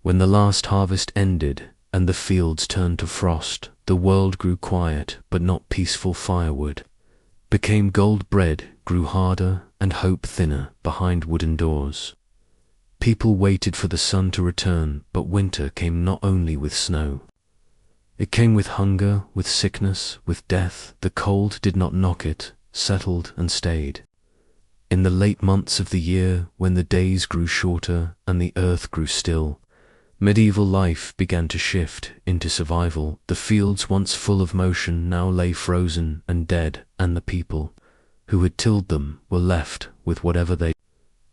When the last harvest ended, and the fields turned to frost, the world grew quiet, but not peaceful. Firewood became gold, bread grew harder, and hope thinner behind wooden doors. People waited for the sun to return, but winter came not only with snow. It came with hunger, with sickness, with death. The cold did not knock, it settled and stayed. In the late months of the year, when the days grew shorter and the earth grew still, medieval life began to shift into survival. The fields, once full of motion, now lay frozen and dead, and the people who had tilled them were left with whatever they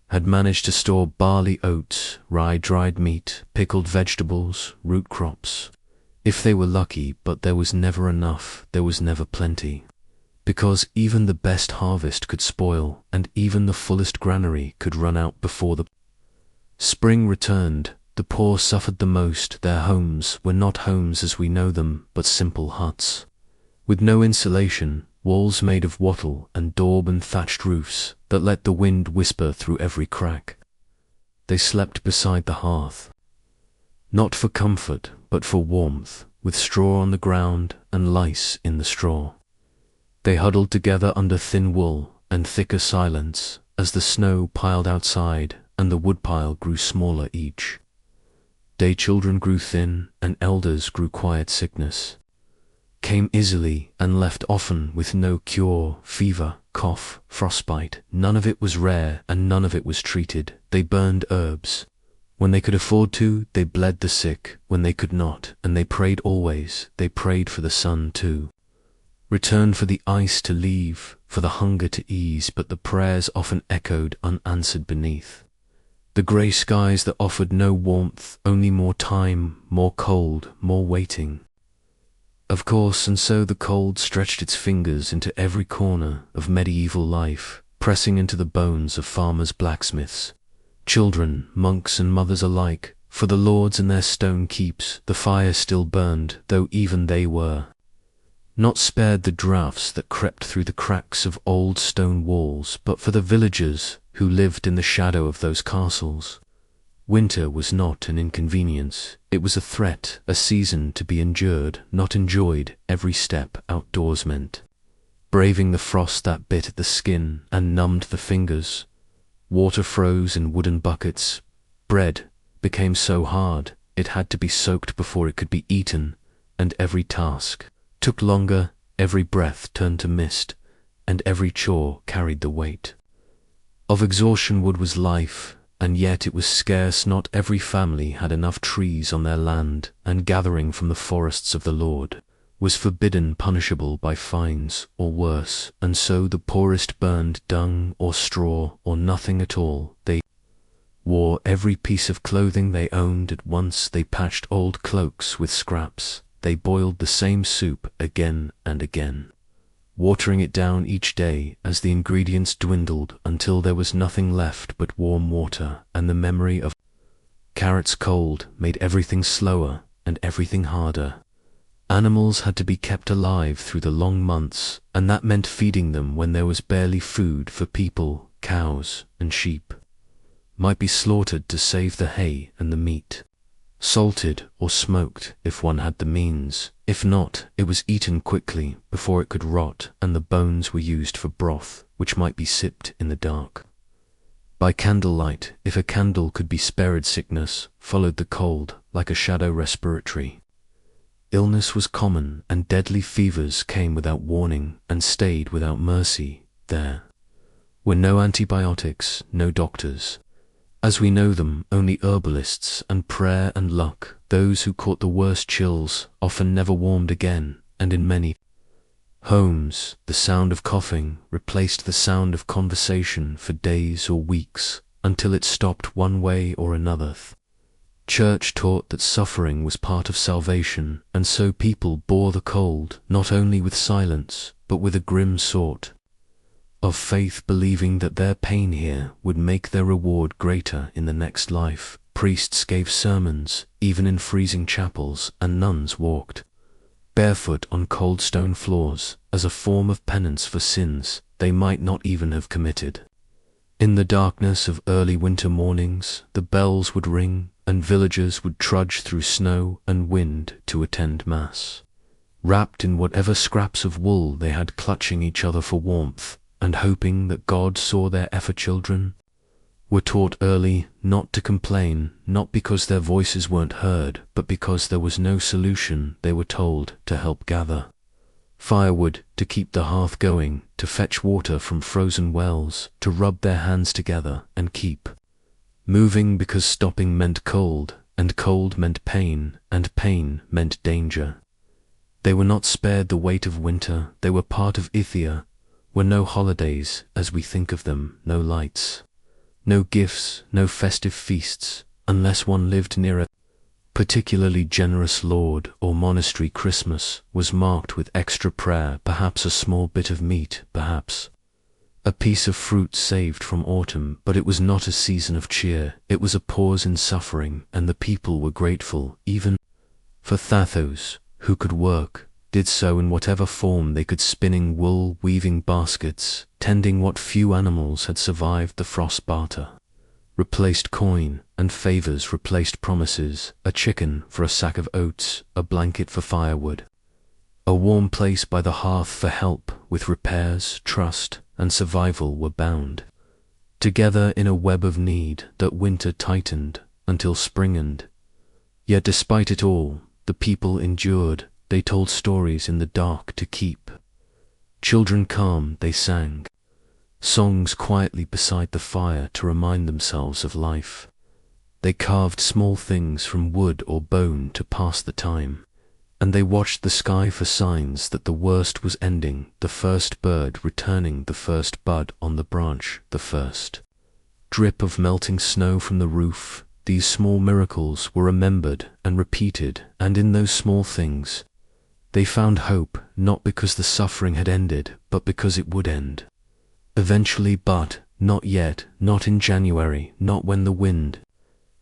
had managed to store: barley, oats, rye, dried meat, pickled vegetables, root crops. If they were lucky, but there was never enough, there was never plenty. Because even the best harvest could spoil, and even the fullest granary could run out before the spring returned. The poor suffered the most. Their homes were not homes as we know them, but simple huts, with no insulation, walls made of wattle, and daub and thatched roofs that let the wind whisper through every crack. They slept beside the hearth, not for comfort, but for warmth, with straw on the ground and lice in the straw. They huddled together under thin wool and thicker silence as the snow piled outside and the woodpile grew smaller each day. Children grew thin and elders grew quiet. Sickness came easily and left often with no cure. Fever, cough, frostbite, none of it was rare and none of it was treated. They burned herbs when they could afford to, they bled the sick when they could not, and they prayed always. They prayed for the sun to return, for the ice to leave, for the hunger to ease, but the prayers often echoed unanswered beneath the grey skies that offered no warmth, only more time, more cold, more waiting. Of course, and so the cold stretched its fingers into every corner of medieval life, pressing into the bones of farmers, blacksmiths, children, monks and mothers alike. For the lords in their stone keeps the fire still burned, though even they were not spared the draughts that crept through the cracks of old stone walls. But for the villagers who lived in the shadow of those castles, winter was not an inconvenience. It was a threat, a season to be endured, not enjoyed. Every step outdoors meant braving the frost that bit at the skin and numbed the fingers. Water froze in wooden buckets. Bread became so hard it had to be soaked before it could be eaten, and every task took longer, every breath turned to mist, and every chore carried the weight of exhaustion. Wood was life, and yet it was scarce. Not every family had enough trees on their land, and gathering from the forests of the Lord was forbidden, punishable by fines or worse, and so the poorest burned dung or straw or nothing at all. They wore every piece of clothing they owned at once. They patched old cloaks with scraps. They boiled the same soup again and again, watering it down each day as the ingredients dwindled until there was nothing left but warm water, and the memory of carrots cold made everything slower and everything harder. Animals had to be kept alive through the long months, and that meant feeding them when there was barely food for people. Cows and sheep might be slaughtered to save the hay and the meat, salted or smoked if one had the means. If not, it was eaten quickly before it could rot, and the bones were used for broth, which might be sipped in the dark by candlelight. If a candle could be spared, sickness followed the cold like a shadow. Respiratory illness was common, and deadly fevers came without warning and stayed without mercy. There were no antibiotics, no doctors as we know them, only herbalists and prayer and luck. Those who caught the worst chills often never warmed again, and in many homes the sound of coughing replaced the sound of conversation for days or weeks, until it stopped one way or another. Church taught that suffering was part of salvation, and so people bore the cold not only with silence, but with a grim sort of faith, believing that their pain here would make their reward greater in the next life. Priests gave sermons, even in freezing chapels, and nuns walked barefoot on cold stone floors, as a form of penance for sins they might not even have committed. In the darkness of early winter mornings, the bells would ring, and villagers would trudge through snow and wind to attend Mass, wrapped in whatever scraps of wool they had, clutching each other for warmth, and hoping that God saw their effort. Children were taught early not to complain, not because their voices weren't heard, but because there was no solution. They were told to help gather firewood, to keep the hearth going, to fetch water from frozen wells, to rub their hands together and keep moving, because stopping meant cold, and cold meant pain, and pain meant danger. They were not spared the weight of winter. They were part of Ithaca, where no holidays, as we think of them, no lights, no gifts, no festive feasts, unless one lived near a particularly generous lord or monastery. Christmas was marked with extra prayer, perhaps a small bit of meat, perhaps a piece of fruit saved from autumn, but it was not a season of cheer. It was a pause in suffering, and the people were grateful even for Thethos, who could work, did so in whatever form they could, spinning wool, weaving baskets, tending what few animals had survived the frost. Barter replaced coin, and favors replaced promises, a chicken for a sack of oats, a blanket for firewood, a warm place by the hearth for help with repairs. Trust and survival were bound together in a web of need that winter tightened until spring ended. Yet despite it all, the people endured. They told stories in the dark to keep children calm. They sang songs quietly beside the fire to remind themselves of life. They carved small things from wood or bone to pass the time, and they watched the sky for signs that the worst was ending. The first bird returning, the first bud on the branch, the first drip of melting snow from the roof. These small miracles were remembered and repeated, and in those small things they found hope, not because the suffering had ended, but because it would end eventually. But not yet, not in January, not when the wind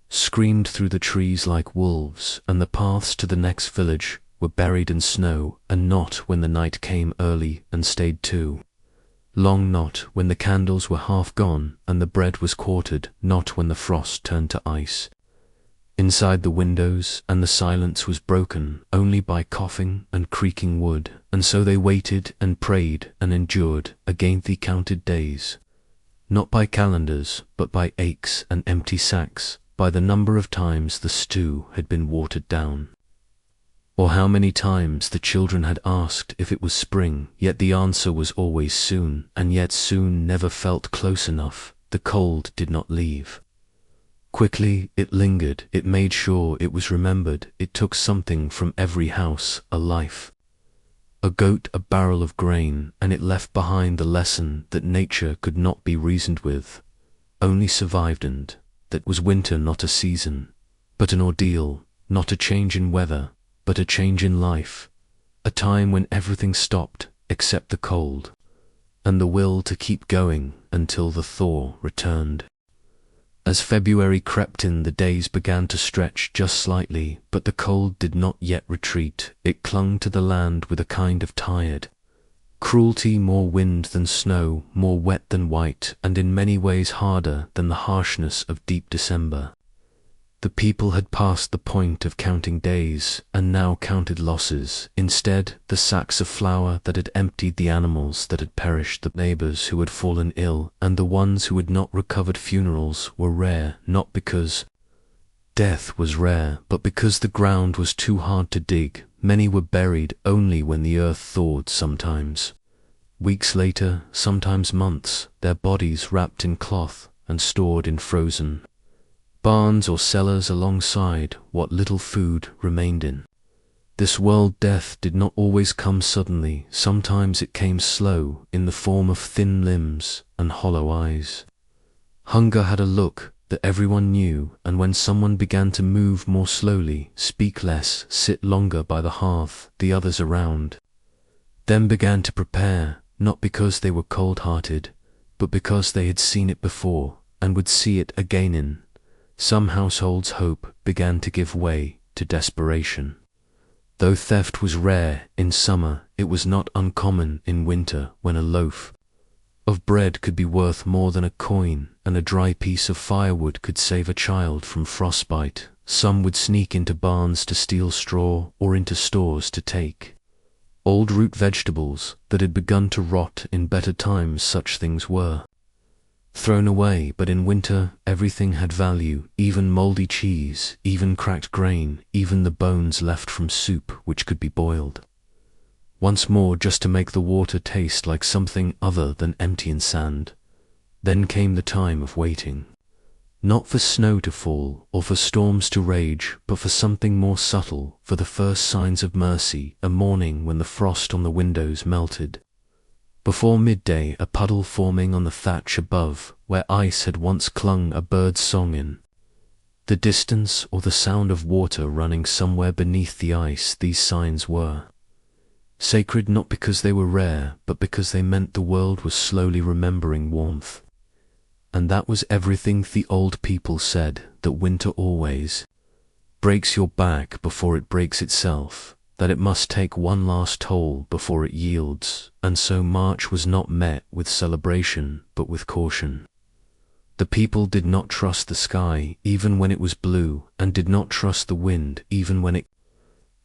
screamed through the trees like wolves, and the paths to the next village were buried in snow, and not when the night came early and stayed too long, not when the candles were half gone and the bread was quartered, not when the frost turned to ice inside the windows, and the silence was broken only by coughing and creaking wood. And so they waited and prayed and endured against the counted days, not by calendars, but by aches and empty sacks, by the number of times the stew had been watered down, or how many times the children had asked if it was spring. Yet the answer was always soon, and yet soon never felt close enough. The cold did not leave quickly, it lingered. It made sure it was remembered. It took something from every house, a life, a goat, a barrel of grain, and it left behind the lesson that nature could not be reasoned with, only survived, and that was winter not a season, but an ordeal, not a change in weather, but a change in life, a time when everything stopped except the cold, and the will to keep going until the thaw returned. As February crept in, the days began to stretch just slightly, but the cold did not yet retreat. It clung to the land with a kind of tired cruelty, more wind than snow, more wet than white, and in many ways harder than the harshness of deep December. The people had passed the point of counting days, and now counted losses. Instead, the sacks of flour that had emptied, the animals that had perished, the neighbors who had fallen ill, and the ones who had not recovered. Funerals were rare, not because death was rare, but because the ground was too hard to dig. Many were buried only when the earth thawed, sometimes weeks later, sometimes months, their bodies wrapped in cloth and stored in frozen barns or cellars alongside what little food remained in this world. Death did not always come suddenly. Sometimes it came slow, in the form of thin limbs and hollow eyes. Hunger had a look that everyone knew, and when someone began to move more slowly, speak less, sit longer by the hearth, the others around them began to prepare, not because they were cold-hearted, but because they had seen it before and would see it again. In some households, hope began to give way to desperation. Though theft was rare in summer, it was not uncommon in winter, when a loaf of bread could be worth more than a coin, and a dry piece of firewood could save a child from frostbite. some would sneak into barns to steal straw or into stores to take old root vegetables that had begun to rot. In better times such things were thrown away, but in winter everything had value, even moldy cheese, even cracked grain, even the bones left from soup which could be boiled once more just to make the water taste like something other than empty and sand. Then came the time of waiting, not for snow to fall or for storms to rage, but for something more subtle, for the first signs of mercy, a morning when the frost on the windows melted. Before midday, a puddle forming on the thatch above, where ice had once clung, a bird's song in the distance, or the sound of water running somewhere beneath the ice. These signs were sacred not because they were rare, but because they meant the world was slowly remembering warmth. And that was everything. The old people said that winter always breaks your back before it breaks itself, that it must take one last toll before it yields, and so March was not met with celebration but with caution. The people did not trust the sky even when it was blue, and did not trust the wind even when it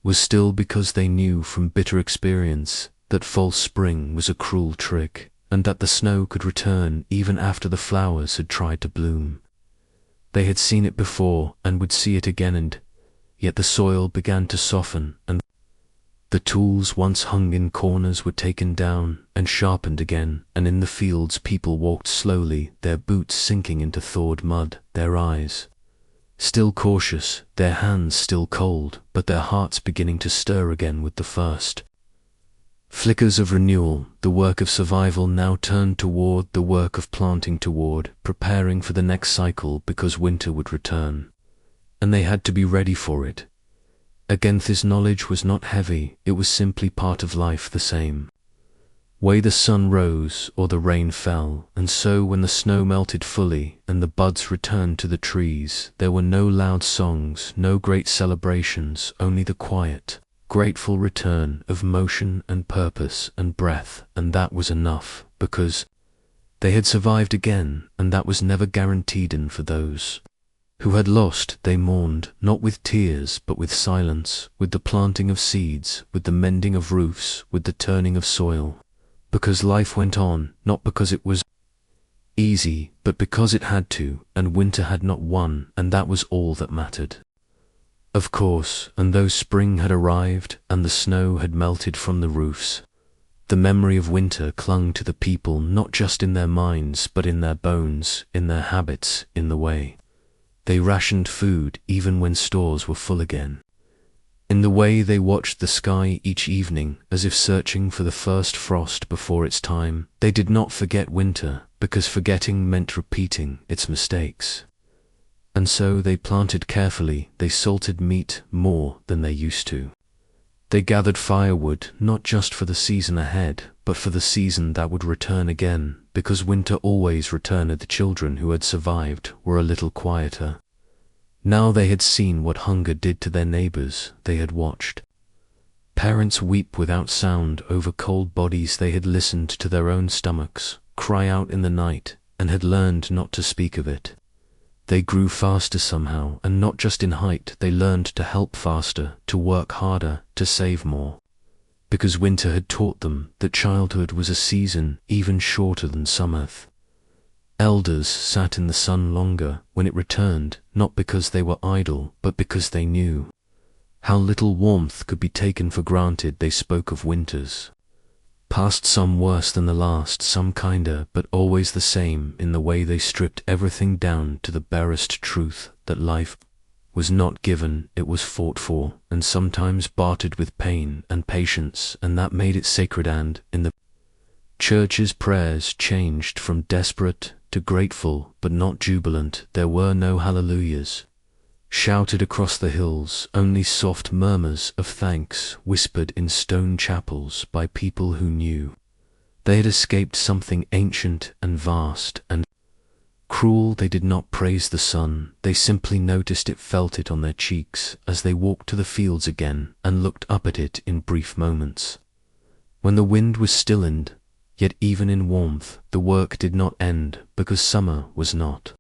was still, because they knew from bitter experience that false spring was a cruel trick, and that the snow could return even after the flowers had tried to bloom. They had seen it before and would see it again, and yet the soil began to soften, and the tools once hung in corners were taken down and sharpened again, and in the fields people walked slowly, their boots sinking into thawed mud, their eyes still cautious, their hands still cold, but their hearts beginning to stir again with the first flickers of renewal. The work of survival now turned toward the work of planting, toward preparing for the next cycle, because winter would return, and they had to be ready for it. Again, this knowledge was not heavy, it was simply part of life, the same way the sun rose or the rain fell. And so when the snow melted fully and the buds returned to the trees, there were no loud songs, no great celebrations, only the quiet, grateful return of motion and purpose and breath. And that was enough, because they had survived again, and that was never guaranteed. And for those who had lost, they mourned, not with tears but with silence, with the planting of seeds, with the mending of roofs, with the turning of soil, because life went on, not because it was easy, but because it had to, and winter had not won, and that was all that mattered. Of course, and though spring had arrived and the snow had melted from the roofs, the memory of winter clung to the people, not just in their minds but in their bones, in their habits, in the way they rationed food even when stores were full again, in the way they watched the sky each evening as if searching for the first frost before its time. They did not forget winter, because forgetting meant repeating its mistakes. And so they planted carefully, they salted meat more than they used to. They gathered firewood, not just for the season ahead, but for the season that would return again, because winter always returned. The children who had survived were a little quieter. Now they had seen what hunger did to their neighbors. They had watched parents weep without sound over cold bodies. They had listened to their own stomachs cry out in the night, and had learned not to speak of it. They grew faster somehow, and not just in height. They learned to help faster, to work harder, to save more, because winter had taught them that childhood was a season even shorter than summer. Elders sat in the sun longer when it returned, not because they were idle, but because they knew how little warmth could be taken for granted. They spoke of winters past, some worse than the last, some kinder, but always the same in the way they stripped everything down to the barest truth that life was not given, it was fought for, and sometimes bartered with pain and patience, and that made it sacred. And in the church's prayers changed from desperate to grateful, but not jubilant. There were no hallelujahs shouted across the hills, only soft murmurs of thanks whispered in stone chapels by people who knew they had escaped something ancient and vast and cruel. They did not praise the sun, they simply noticed it, felt it on their cheeks as they walked to the fields again and looked up at it in brief moments when the wind was stilled. Yet even in warmth the work did not end, because summer was not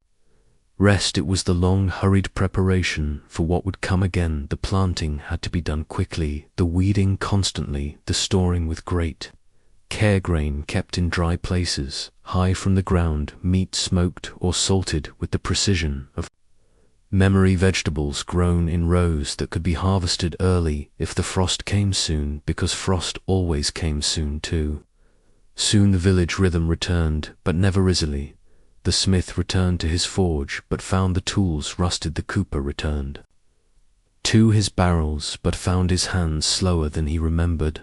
Rest, it was the long, hurried preparation for what would come again. The planting had to be done quickly, the weeding constantly, the storing with great care, grain kept in dry places, high from the ground, meat smoked or salted with the precision of memory, vegetables grown in rows that could be harvested early if the frost came soon, because frost always came soon too. Soon the village rhythm returned, but never easily. The smith returned to his forge, but found the tools rusted. The cooper returned to his barrels, but found his hands slower than he remembered.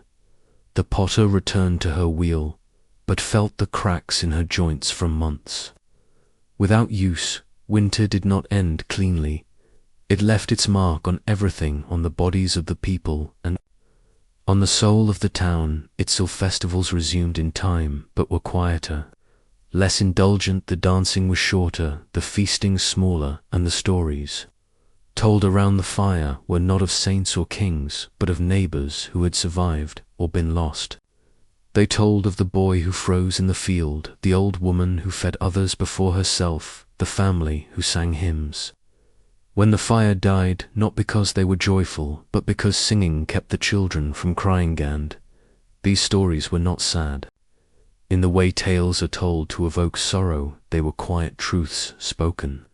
The potter returned to her wheel, but felt the cracks in her joints from months. Without use, winter did not end cleanly. It left its mark on everything, on the bodies of the people and on the soul of the town. Its festivals resumed in time, but were quieter, less indulgent. The dancing was shorter, the feasting smaller, and the stories told around the fire were not of saints or kings, but of neighbors who had survived or been lost. They told of the boy who froze in the field, the old woman who fed others before herself, the family who sang hymns when the fire died, not because they were joyful, but because singing kept the children from crying. And these stories were not sad in the way tales are told to evoke sorrow. They were quiet truths spoken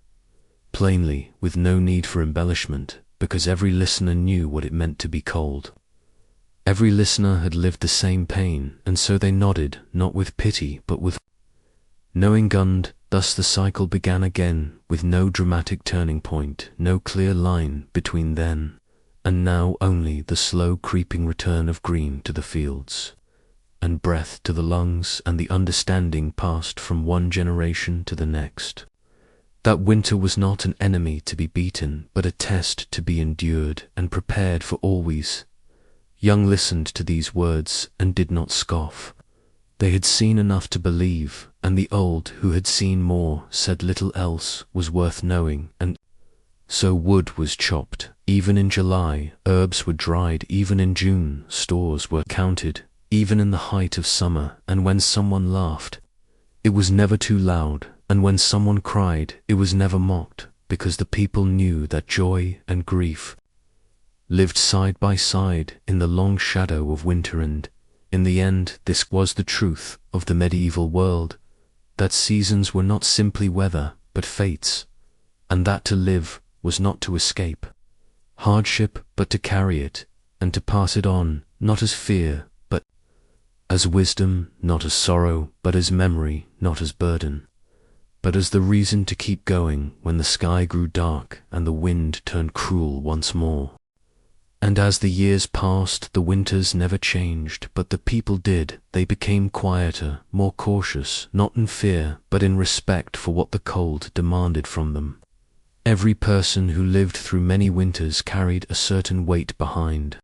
plainly, with no need for embellishment, because every listener knew what it meant to be cold. Every listener had lived the same pain, and so they nodded, not with pity, but with knowing. And thus the cycle began again, with no dramatic turning point, no clear line between then and now, only the slow creeping return of green to the fields, and breath to the lungs, and the understanding passed from one generation to the next, that winter was not an enemy to be beaten, but a test to be endured and prepared for always. Young listened to these words and did not scoff. They had seen enough to believe, and the old, who had seen more, said little else was worth knowing. And so wood was chopped even in July, herbs were dried even in June, stores were counted even in the height of summer, and when someone laughed, it was never too loud, and when someone cried, it was never mocked, because the people knew that joy and grief lived side by side in the long shadow of winter. And in the end, this was the truth of the medieval world, that seasons were not simply weather, but fates, and that to live was not to escape hardship, but to carry it, and to pass it on, not as fear, but as wisdom, not as sorrow, but as memory, not as burden, but as the reason to keep going when the sky grew dark and the wind turned cruel once more. And as the years passed, the winters never changed, but the people did. They became quieter, more cautious, not in fear, but in respect for what the cold demanded from them. Every person who lived through many winters carried a certain weight behind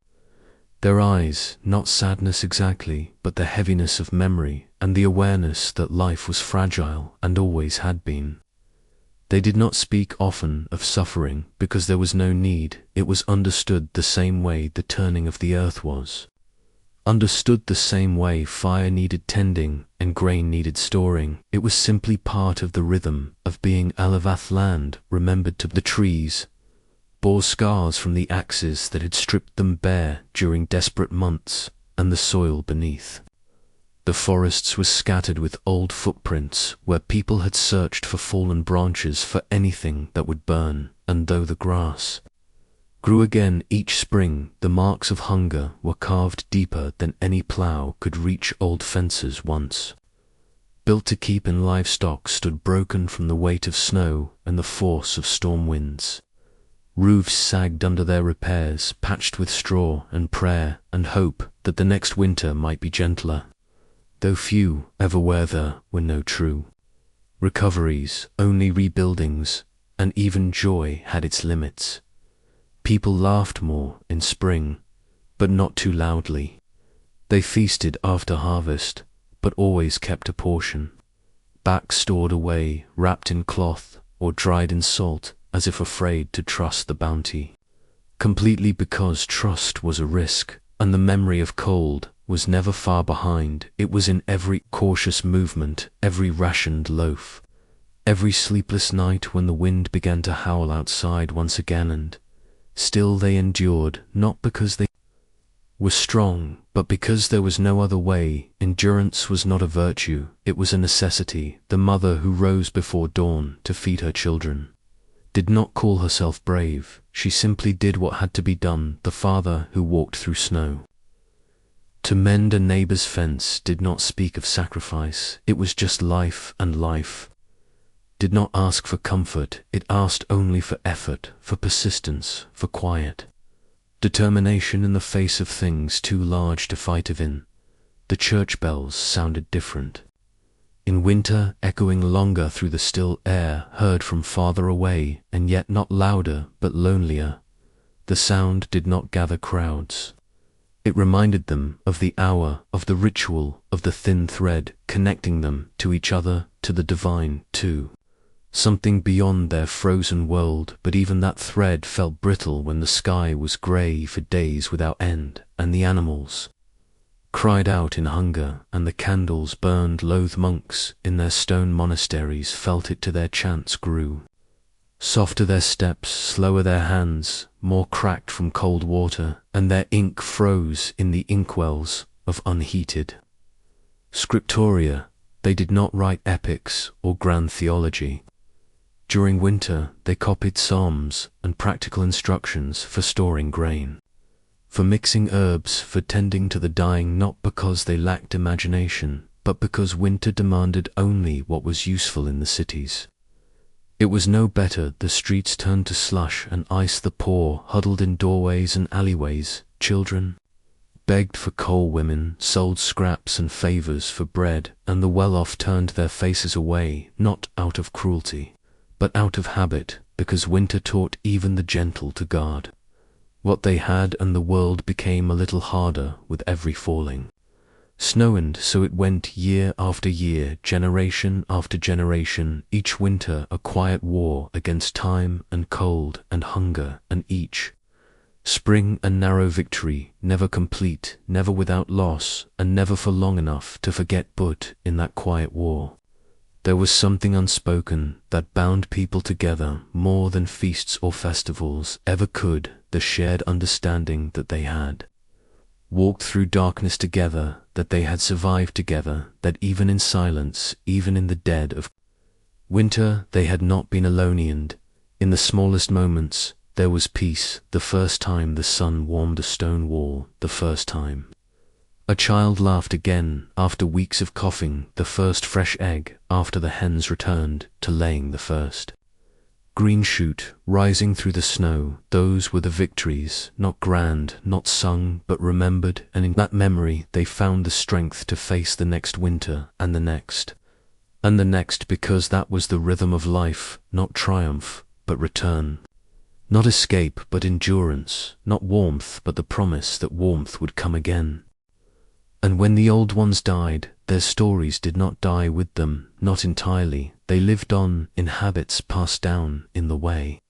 their eyes, not sadness exactly, but the heaviness of memory and the awareness that life was fragile and always had been. They did not speak often of suffering because there was no need. It was understood the same way the turning of the earth was understood, the same way fire needed tending and grain needed storing. It was simply part of the rhythm of being. Alavath land remembered to the trees, bore scars from the axes that had stripped them bare during desperate months, and the soil beneath the forests was scattered with old footprints where people had searched for fallen branches, for anything that would burn. And though the grass grew again each spring, the marks of hunger were carved deeper than any plough could reach. Old fences, once built to keep in livestock, stood broken from the weight of snow and the force of storm winds. Roofs sagged under their repairs, patched with straw and prayer and hope that the next winter might be gentler, though few ever were there were no true recoveries, only rebuildings, and even joy had its limits. People laughed more in spring, but not too loudly. They feasted after harvest, but always kept a portion, back stored away, wrapped in cloth or dried in salt, as if afraid to trust the bounty completely, because trust was a risk, and the memory of cold was never far behind. It was in every cautious movement, every rationed loaf, Every sleepless night when the wind began to howl outside once again, and still they endured, not because they were strong, but because there was no other way. Endurance was not a virtue, it was a necessity. The mother who rose before dawn to feed her children did not call herself brave, she simply did what had to be done. The father who walked through snow to mend a neighbor's fence did not speak of sacrifice, it was just life, and life did not ask for comfort, it asked only for effort, for persistence, for quiet determination in the face of things too large to fight in. The church bells sounded different in winter, echoing longer through the still air, heard from farther away, and yet not louder but lonelier. The sound did not gather crowds. It reminded them of the hour, of the ritual, of the thin thread connecting them to each other, to the divine, too. Something beyond their frozen world, but even that thread felt brittle when the sky was grey for days without end, and the animals cried out in hunger, and the candles burned. Loathe monks in their stone monasteries felt it, to their chants grew softer their steps, slower their hands, more cracked from cold water, and their ink froze in the inkwells of unheated scriptoria. They did not write epics or grand theology. During winter, they copied psalms and practical instructions for storing grain, for mixing herbs, for tending to the dying, not because they lacked imagination, but because winter demanded only what was useful in the cities. It was no better. The streets turned to slush and ice. The poor huddled in doorways and alleyways. Children begged for coal, women sold scraps and favors for bread, and the well-off turned their faces away, not out of cruelty, but out of habit, because winter taught even the gentle to guard what they had, and the world became a little harder with every falling snow. And so it went, year after year, generation after generation, each winter a quiet war against time and cold and hunger, and each spring a narrow victory, never complete, never without loss, and never for long enough to forget. But in that quiet war there was something unspoken that bound people together more than feasts or festivals ever could, the shared understanding that they had walked through darkness together, that they had survived together, that even in silence, even in the dead of winter, they had not been alone, and in the smallest moments there was peace. The first time the sun warmed a stone wall, the first time a child laughed again after weeks of coughing, the first fresh egg after the hens returned to laying the first green shoot rising through the snow. Those were the victories, not grand, not sung, but remembered, and in that memory they found the strength to face the next winter, and the next, and the next, because that was the rhythm of life, not triumph, but return, not escape, but endurance, not warmth, but the promise that warmth would come again. And when the old ones died, their stories did not die with them, not entirely. They lived on in habits passed down in the way.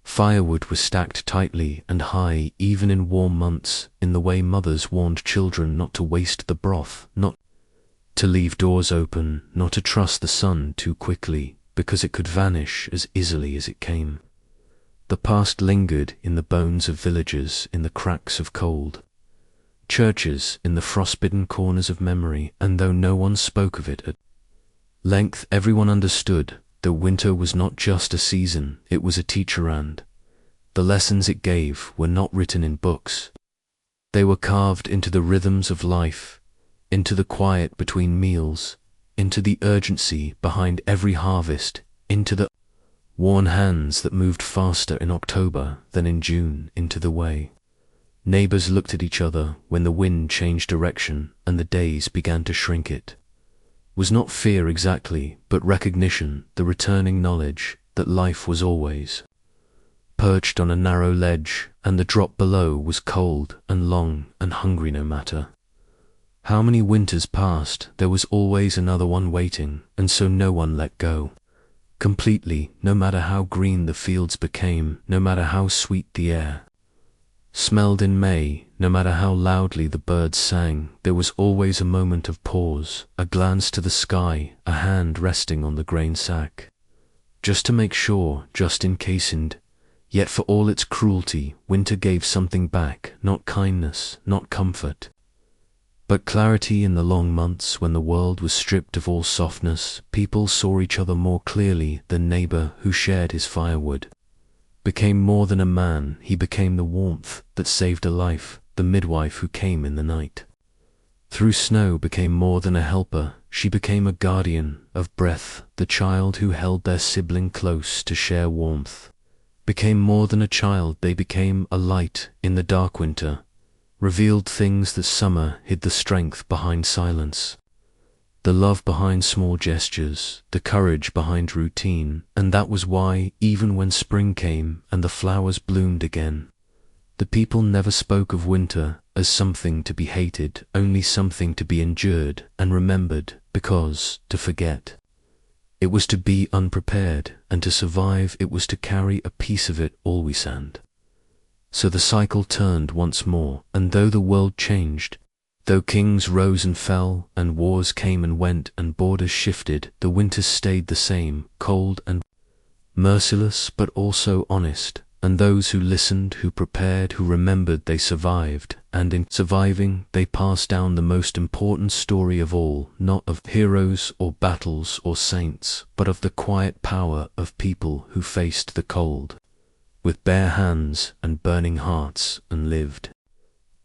Firewood was stacked tightly and high, even in warm months, in the way mothers warned children not to waste the broth, not to leave doors open, not to trust the sun too quickly, because it could vanish as easily as it came. The past lingered in the bones of villages, in the cracks of cold churches, in the frostbitten corners of memory, and though no one spoke of it at length, everyone understood that winter was not just a season, it was a teacher, and the lessons it gave were not written in books. They were carved into the rhythms of life, into the quiet between meals, into the urgency behind every harvest, into the worn hands that moved faster in October than in June, into the way neighbors looked at each other when the wind changed direction and the days began to shrink. It was not fear exactly, but recognition, the returning knowledge that life was always perched on a narrow ledge, and the drop below was cold and long and hungry. No matter how many winters passed, there was always another one waiting, and so no one let go completely, no matter how green the fields became, no matter how sweet the air smelled in May, no matter how loudly the birds sang. There was always a moment of pause, a glance to the sky, a hand resting on the grain sack, just to make sure, just in case. And yet for all its cruelty, winter gave something back, not kindness, not comfort, but clarity. In the long months when the world was stripped of all softness, people saw each other more clearly. The neighbor who shared his firewood became more than a man. He became the warmth that saved a life. The midwife who came in the night through snow became more than a helper. She became a guardian of breath. The child who held their sibling close to share warmth became more than a child. They became a light in the dark winter, revealed things that summer hid: the strength behind silence, the love behind small gestures, the courage behind routine. And that was why, even when spring came and the flowers bloomed again, the people never spoke of winter as something to be hated, only something to be endured and remembered, because to forget, it was to be unprepared, and to survive, it was to carry a piece of it always. And so the cycle turned once more, and though the world changed, though kings rose and fell, and wars came and went, and borders shifted, the winters stayed the same, cold and merciless, but also honest. And those who listened, who prepared, who remembered, they survived. And in surviving, they passed down the most important story of all, not of heroes or battles or saints, but of the quiet power of people who faced the cold with bare hands and burning hearts and lived.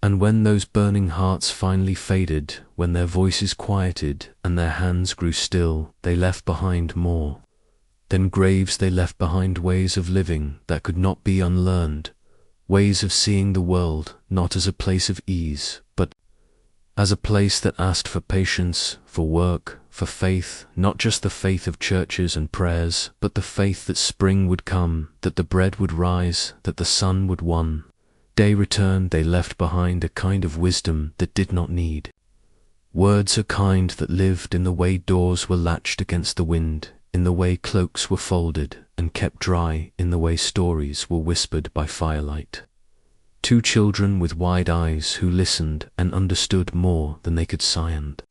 And when those burning hearts finally faded, when their voices quieted and their hands grew still, they left behind more than graves. They left behind ways of living that could not be unlearned, ways of seeing the world not as a place of ease, but as a place that asked for patience, for work, for faith, not just the faith of churches and prayers, but the faith that spring would come, that the bread would rise, that the sun would one day return. They left behind a kind of wisdom that did not need words, a kind that lived in the way doors were latched against the wind, in the way cloaks were folded and kept dry, in the way stories were whispered by firelight. Two children with wide eyes who listened and understood more than they could say. And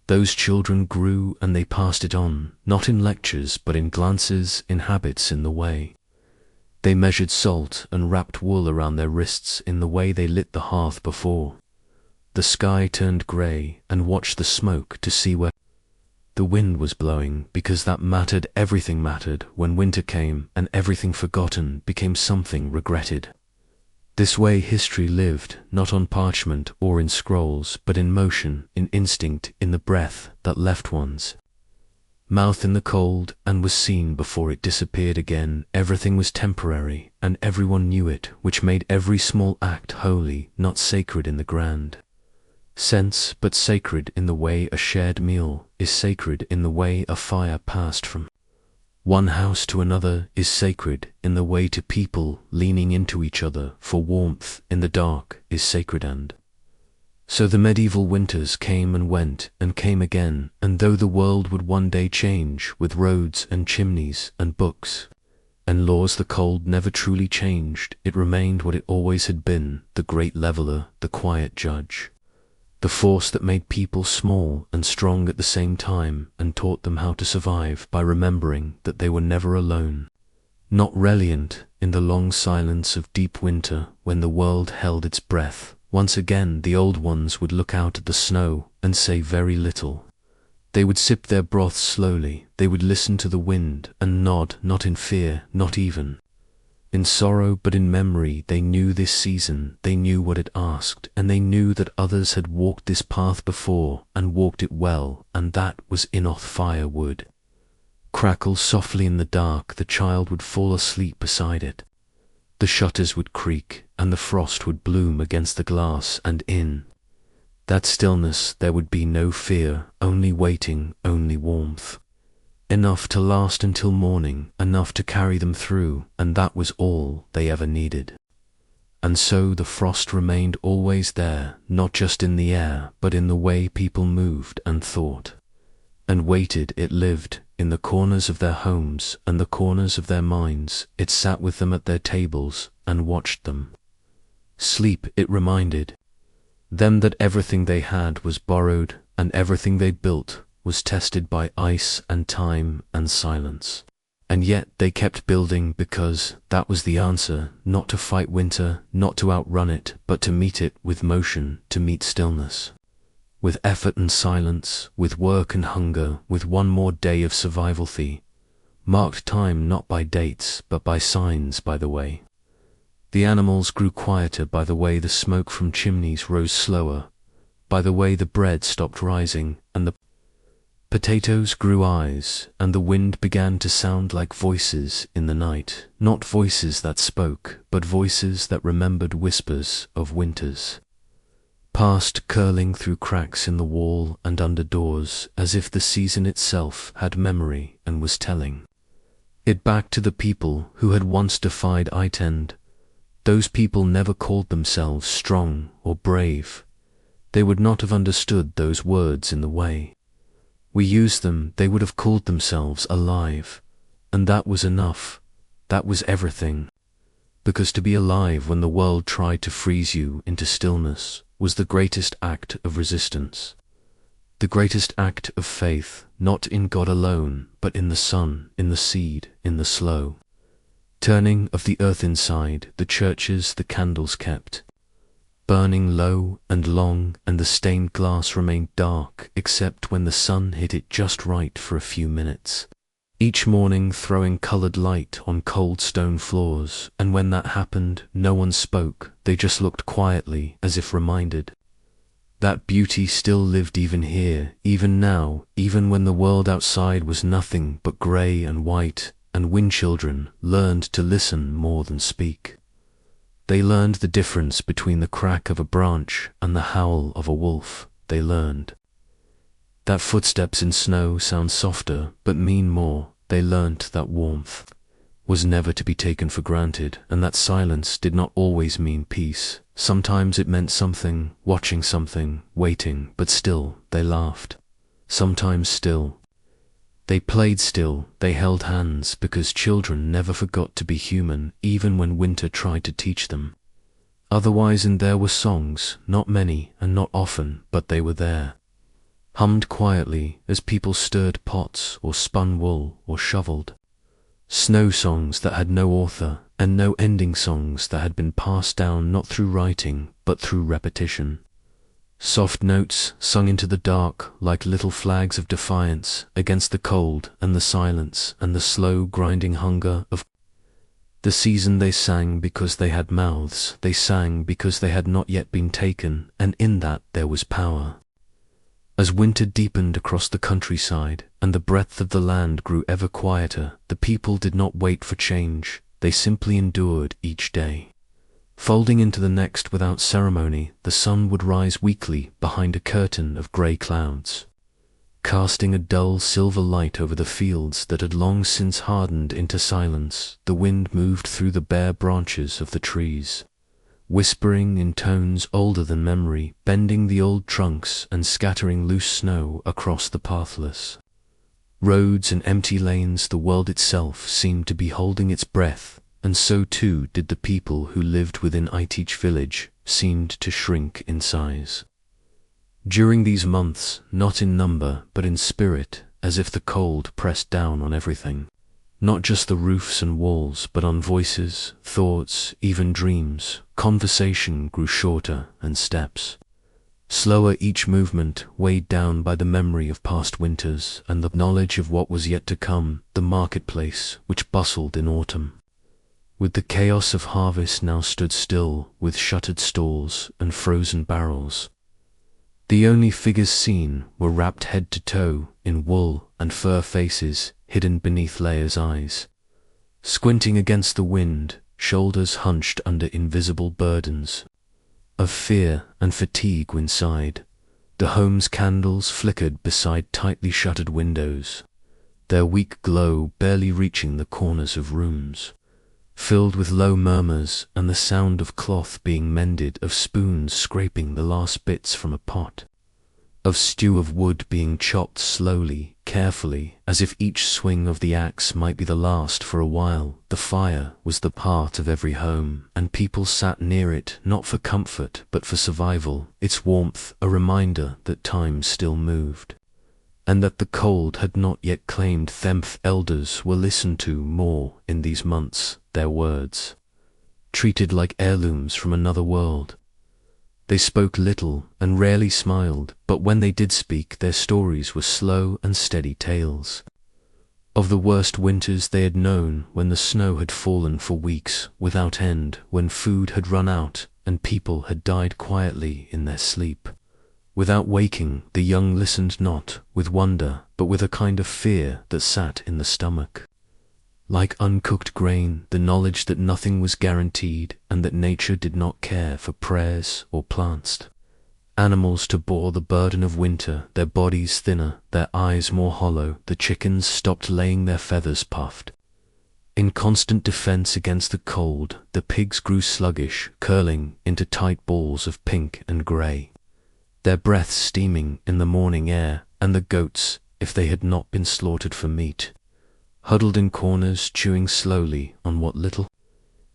those children grew and they passed it on, not in lectures but in glances, in habits, in the way they measured salt and wrapped wool around their wrists, in the way they lit the hearth before the sky turned grey, and watched the smoke to see where the wind was blowing, because that mattered. Everything mattered when winter came, and everything forgotten became something regretted. This way history lived, not on parchment or in scrolls, but in motion, in instinct, in the breath that left one's mouth in the cold and was seen before it disappeared again. Everything was temporary, and everyone knew it, which made every small act holy, not sacred in the grand sense, but sacred in the way a shared meal is sacred, in the way a fire passed from one house to another is sacred, in the way to people leaning into each other for warmth in the dark is sacred. And so the medieval winters came and went and came again, and though the world would one day change, with roads and chimneys and books and laws, the cold never truly changed. It remained what it always had been, the great leveler, the quiet judge, the force that made people small and strong at the same time, and taught them how to survive by remembering that they were never alone. Not reliant in the long silence of deep winter, when the world held its breath, once again the old ones would look out at the snow and say very little. They would sip their broth slowly, they would listen to the wind and nod, not in fear, not even in sorrow, but in memory. They knew this season, they knew what it asked, and they knew that others had walked this path before and walked it well, and that was enough. Fire would crackle softly in the dark, the child would fall asleep beside it. The shutters would creak, and the frost would bloom against the glass, and in that stillness there would be no fear, only waiting, only warmth. Enough to last until morning, enough to carry them through, and that was all they ever needed. And so the frost remained always there, not just in the air, but in the way people moved and thought and waited. It lived in the corners of their homes and the corners of their minds. It sat with them at their tables and watched them sleep. It reminded them that everything they had was borrowed, and everything they built was tested by ice and time and silence. And yet they kept building because that was the answer, not to fight winter, not to outrun it, but to meet it with motion, to meet stillness. With effort and silence, with work and hunger, with one more day of survival marked time not by dates, but by signs by the way. The animals grew quieter by the way the smoke from chimneys rose slower, by the way the bread stopped rising, and the potatoes grew eyes, and the wind began to sound like voices in the night, not voices that spoke, but voices that remembered whispers of winters. Past curling through cracks in the wall and under doors, as if the season itself had memory and was telling it back to the people who had once defied Itend. Those people never called themselves strong or brave. They would not have understood those words in the way we used them. They would have called themselves alive, and that was enough. That was everything. Because to be alive when the world tried to freeze you into stillness was the greatest act of resistance. The greatest act of faith, not in God alone, but in the sun, in the seed, in the slow turning of the earth inside. The churches the candles kept burning low and long, and the stained glass remained dark except when the sun hit it just right for a few minutes each morning, throwing colored light on cold stone floors, and when that happened no one spoke. They just looked quietly, as if reminded that beauty still lived even here, even now, even when the world outside was nothing but gray and white. And when children learned to listen more than speak, they learned the difference between the crack of a branch and the howl of a wolf. They learned that footsteps in snow sound softer but mean more. They learnt that warmth was never to be taken for granted, and that silence did not always mean peace. Sometimes it meant something, watching something, waiting, but still they laughed. Sometimes still they played, still they held hands, because children never forgot to be human, even when winter tried to teach them otherwise. And there were songs, not many and not often, but they were there, hummed quietly as people stirred pots or spun wool or shoveled. Snow songs that had no author, and no ending, songs that had been passed down not through writing but through repetition. Soft notes sung into the dark like little flags of defiance against the cold and the silence and the slow grinding hunger of the season. They sang because they had mouths. They sang because they had not yet been taken, and in that there was power. As winter deepened across the countryside and the breadth of the land grew ever quieter, the people did not wait for change. They simply endured each day. Folding into the next without ceremony, the sun would rise weakly behind a curtain of grey clouds, casting a dull silver light over the fields that had long since hardened into silence. The wind moved through the bare branches of the trees, whispering in tones older than memory, bending the old trunks and scattering loose snow across the pathless roads and empty lanes. The world itself seemed to be holding its breath, and so too did the people who lived within each village, seemed to shrink in size during these months, not in number but in spirit, as if the cold pressed down on everything, not just the roofs and walls, but on voices, thoughts, even dreams. Conversation grew shorter, and steps slower, each movement weighed down by the memory of past winters and the knowledge of what was yet to come. The marketplace, which bustled in autumn with the chaos of harvest, now stood still, with shuttered stalls and frozen barrels. The only figures seen were wrapped head to toe in wool and fur, faces hidden beneath layers, eyes squinting against the wind, shoulders hunched under invisible burdens of fear and fatigue inside. The home's candles flickered beside tightly shuttered windows, their weak glow barely reaching the corners of rooms, filled with low murmurs and the sound of cloth being mended, of spoons scraping the last bits from a pot, of stew, of wood being chopped slowly, carefully, as if each swing of the axe might be the last for a while. The fire was the part of every home, and people sat near it, not for comfort but for survival, its warmth a reminder that time still moved. and that the cold had not yet claimed them. Elders were listened to more in these months, their words treated like heirlooms from another world. They spoke little and rarely smiled, but when they did speak, their stories were slow and steady tales of the worst winters they had known, when the snow had fallen for weeks without end, when food had run out and people had died quietly in their sleep. Without waking, the young listened not with wonder, but with a kind of fear that sat in the stomach. Like uncooked grain, the knowledge that nothing was guaranteed and that nature did not care for prayers or plants. Animals to bore the burden of winter, their bodies thinner, their eyes more hollow, the chickens stopped laying, their feathers puffed. In constant defense against the cold, the pigs grew sluggish, curling into tight balls of pink and grey, their breaths steaming in the morning air, and the goats, if they had not been slaughtered for meat, huddled in corners, chewing slowly on what little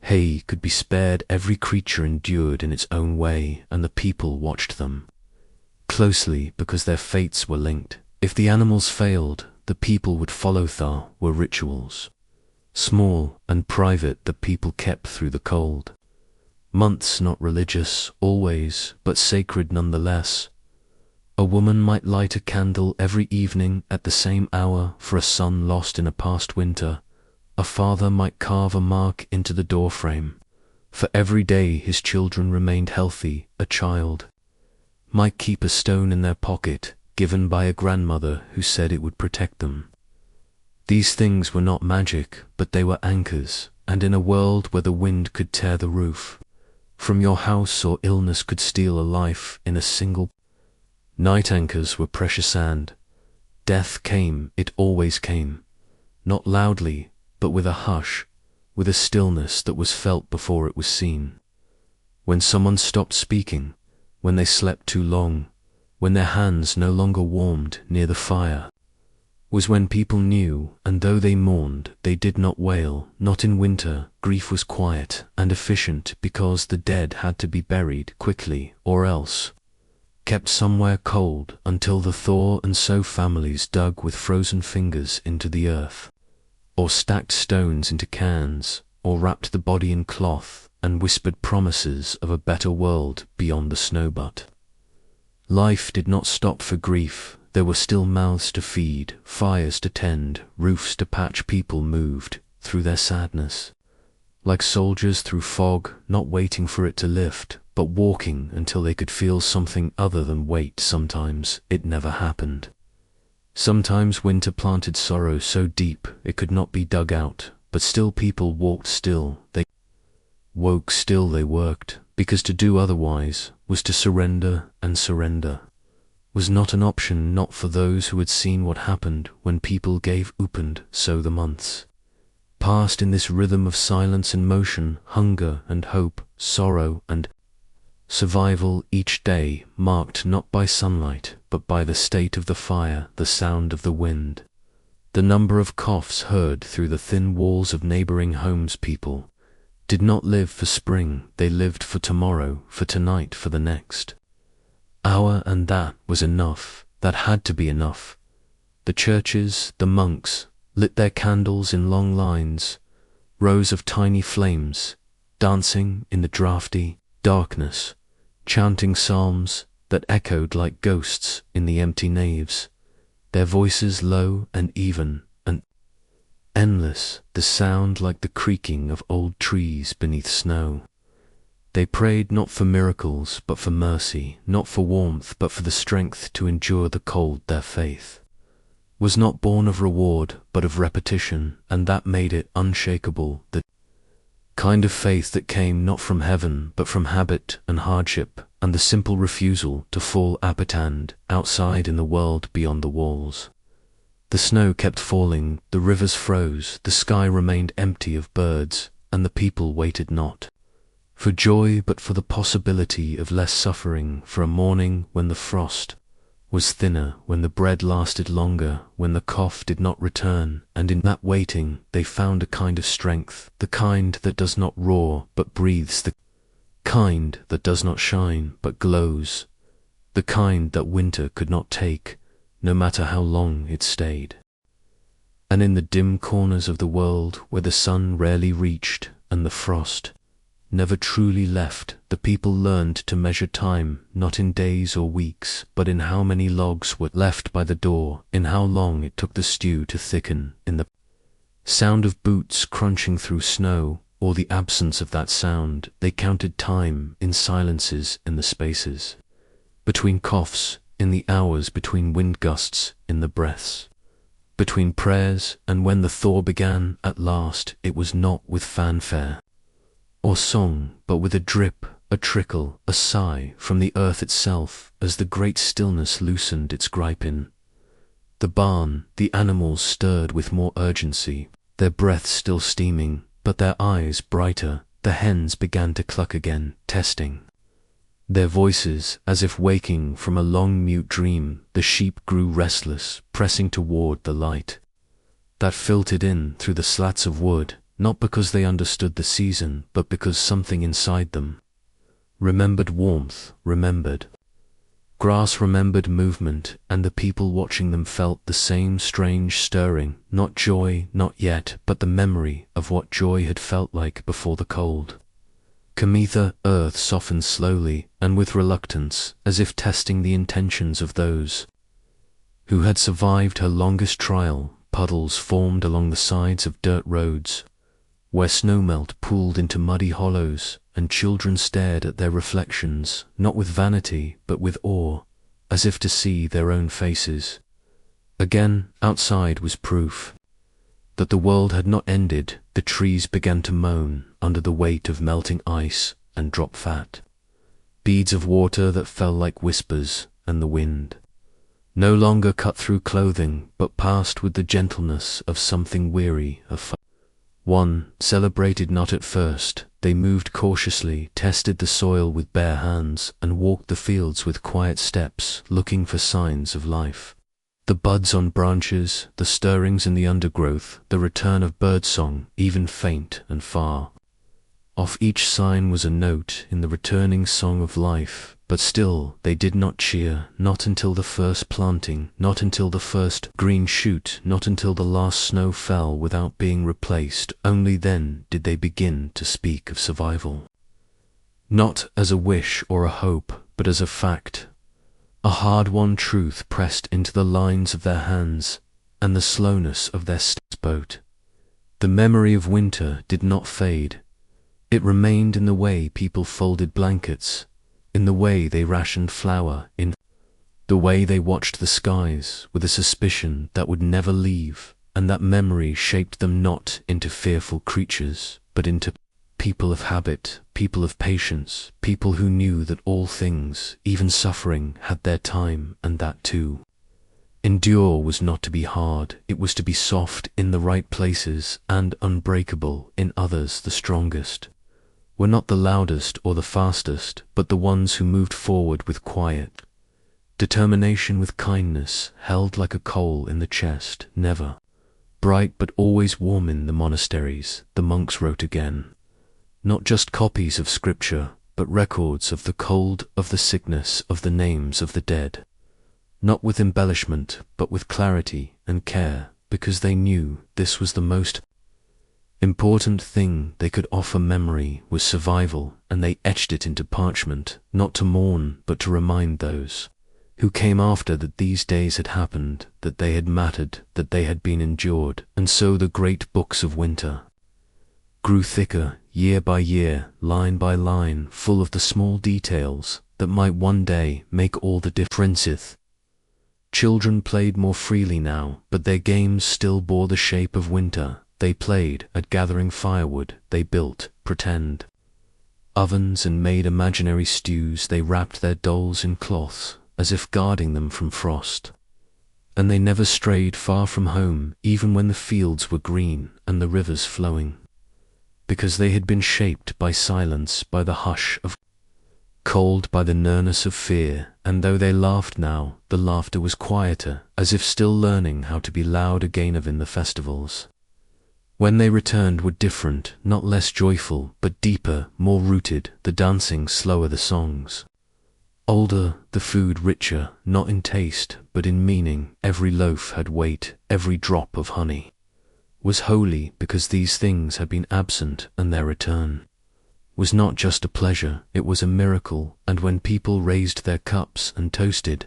hay could be spared. Every creature endured in its own way, and the people watched them closely because their fates were linked. If the animals failed, the people would follow. There were rituals, small and private, that people kept through the cold months, not religious always, but sacred nonetheless. A woman might light a candle every evening at the same hour for a son lost in a past winter. A father might carve a mark into the doorframe, for every day his children remained healthy. A child might keep a stone in their pocket, given by a grandmother who said it would protect them. These things were not magic, but they were anchors, and in a world where the wind could tear the roof from your house, or illness could steal a life in a single night, anchors were precious. And death came, it always came, not loudly, but with a hush, with a stillness that was felt before it was seen. When someone stopped speaking, when they slept too long, when their hands no longer warmed near the fire, was when people knew, and though they mourned, they did not wail. Not in winter. Grief was quiet and efficient, because the dead had to be buried quickly, or else kept somewhere cold until the thaw, and so families dug with frozen fingers into the earth, or stacked stones into cans, or wrapped the body in cloth and whispered promises of a better world beyond the snow. But life did not stop for grief. There were still mouths to feed, fires to tend, roofs to patch. People moved through their sadness like soldiers through fog, not waiting for it to lift, but walking until they could feel something other than weight. Sometimes it never happened. Sometimes winter planted sorrow so deep it could not be dug out, but still people walked, still they woke, still they worked, because to do otherwise was to surrender, and surrender was not an option, not for those who had seen what happened when people gave opened. So the months passed in this rhythm of silence and motion, hunger and hope, sorrow and survival, each day marked not by sunlight, but by the state of the fire, the sound of the wind, the number of coughs heard through the thin walls of neighboring homes. People did not live for spring, they lived for tomorrow, for tonight, for the next hour, and that was enough. That had to be enough. The churches, the monks, lit their candles in long lines, rows of tiny flames, dancing in the draughty darkness, chanting psalms that echoed like ghosts in the empty naves, their voices low and even and endless, the sound like the creaking of old trees beneath snow. They prayed not for miracles, but for mercy, not for warmth, but for the strength to endure the cold. Their faith was not born of reward, but of repetition, and that made it unshakable, the kind of faith that came not from heaven, but from habit and hardship, and the simple refusal to fall apatand outside in the world beyond the walls. The snow kept falling, the rivers froze, the sky remained empty of birds, and the people waited not for joy, but for the possibility of less suffering, for a morning when the frost was thinner, when the bread lasted longer, when the cough did not return, and in that waiting they found a kind of strength, the kind that does not roar but breathes, the kind that does not shine but glows, the kind that winter could not take, no matter how long it stayed. And in the dim corners of the world where the sun rarely reached and the frost never truly left, the people learned to measure time not in days or weeks, but in how many logs were left by the door, in how long it took the stew to thicken, in the sound of boots crunching through snow, or the absence of that sound. They counted time in silences, in the spaces between coughs, in the hours between wind gusts, in the breaths between prayers, and when the thaw began at last, it was not with fanfare or song, but with a drip, a trickle, a sigh from the earth itself, as the great stillness loosened its gripe in the barn. The animals stirred with more urgency, their breath still steaming, but their eyes brighter. The hens began to cluck again, testing their voices as if waking from a long mute dream. The sheep grew restless, pressing toward the light that filtered in through the slats of wood, not because they understood the season, but because something inside them remembered warmth, remembered grass, remembered movement, and the people watching them felt the same strange stirring, not joy, not yet, but the memory of what joy had felt like before the cold. Kamitha, earth softened slowly and with reluctance, as if testing the intentions of those who had survived her longest trial. Puddles formed along the sides of dirt roads, where snowmelt pooled into muddy hollows, and children stared at their reflections, not with vanity, but with awe, as if to see their own faces. Again, outside was proof that the world had not ended. The trees began to moan under the weight of melting ice and drop fat beads of water that fell like whispers, and the wind no longer cut through clothing, but passed with the gentleness of something weary of one celebrated not at first. They moved cautiously, tested the soil with bare hands, and walked the fields with quiet steps, looking for signs of life. The buds on branches, the stirrings in the undergrowth, the return of birdsong, even faint and far off. Each sign was a note in the returning song of life, but still they did not cheer, not until the first planting, not until the first green shoot, not until the last snow fell without being replaced. Only then did they begin to speak of survival, not as a wish or a hope, but as a fact, a hard-won truth pressed into the lines of their hands and the slowness of their boat. The memory of winter did not fade. It remained in the way people folded blankets, in the way they rationed flour, in the way they watched the skies with a suspicion that would never leave, and that memory shaped them not into fearful creatures, but into people of habit, people of patience, people who knew that all things, even suffering, had their time, and that too endure was not to be hard, it was to be soft in the right places and unbreakable in others. The strongest were not the loudest or the fastest, but the ones who moved forward with quiet determination, with kindness held like a coal in the chest, never bright but always warm. In the monasteries, the monks wrote again, not just copies of scripture, but records of the cold, of the sickness, of the names of the dead, not with embellishment, but with clarity and care, because they knew this was the most important thing they could offer. Memory was survival, and they etched it into parchment, not to mourn, but to remind those who came after that these days had happened, that they had mattered, that they had been endured. And so the great books of winter grew thicker, year by year, line by line, full of the small details that might one day make all the difference. Children played more freely now, but their games still bore the shape of winter. They played at gathering firewood, they built pretend ovens and made imaginary stews. They wrapped their dolls in cloths, as if guarding them from frost. And they never strayed far from home, even when the fields were green and the rivers flowing, because they had been shaped by silence, by the hush of cold, by the nearness of fear. And though they laughed now, the laughter was quieter, as if still learning how to be loud again. In the festivals, when they returned, were different, not less joyful, but deeper, more rooted, the dancing slower, the songs Older, the food richer, not in taste, but in meaning. Every loaf had weight, every drop of honey was holy because these things had been absent, and their return was not just a pleasure, it was a miracle. And when people raised their cups and toasted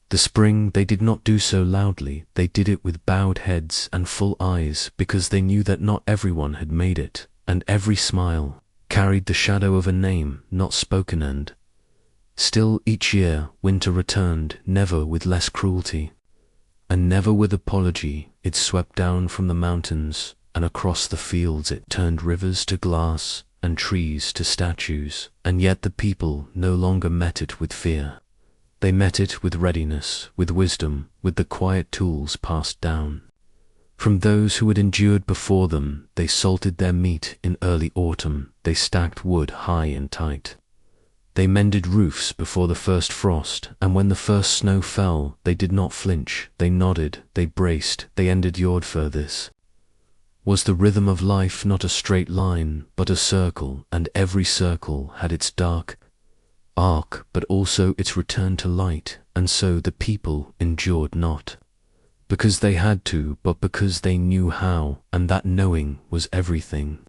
the spring, they did not do so loudly, they did it with bowed heads and full eyes, because they knew that not everyone had made it, and every smile carried the shadow of a name not spoken. And still each year winter returned, never with less cruelty, and never with apology. It swept down from the mountains, and across the fields it turned rivers to glass and trees to statues, and yet the people no longer met it with fear. They met it with readiness, with wisdom, with the quiet tools passed down from those who had endured before them. They salted their meat in early autumn, they stacked wood high and tight. They mended roofs before the first frost, and when the first snow fell, they did not flinch, they nodded, they braced, they endured. For this was the rhythm of life, not a straight line, but a circle, and every circle had its dark arc, but also its return to light. And so the people endured not because they had to, but because they knew how, and that knowing was everything.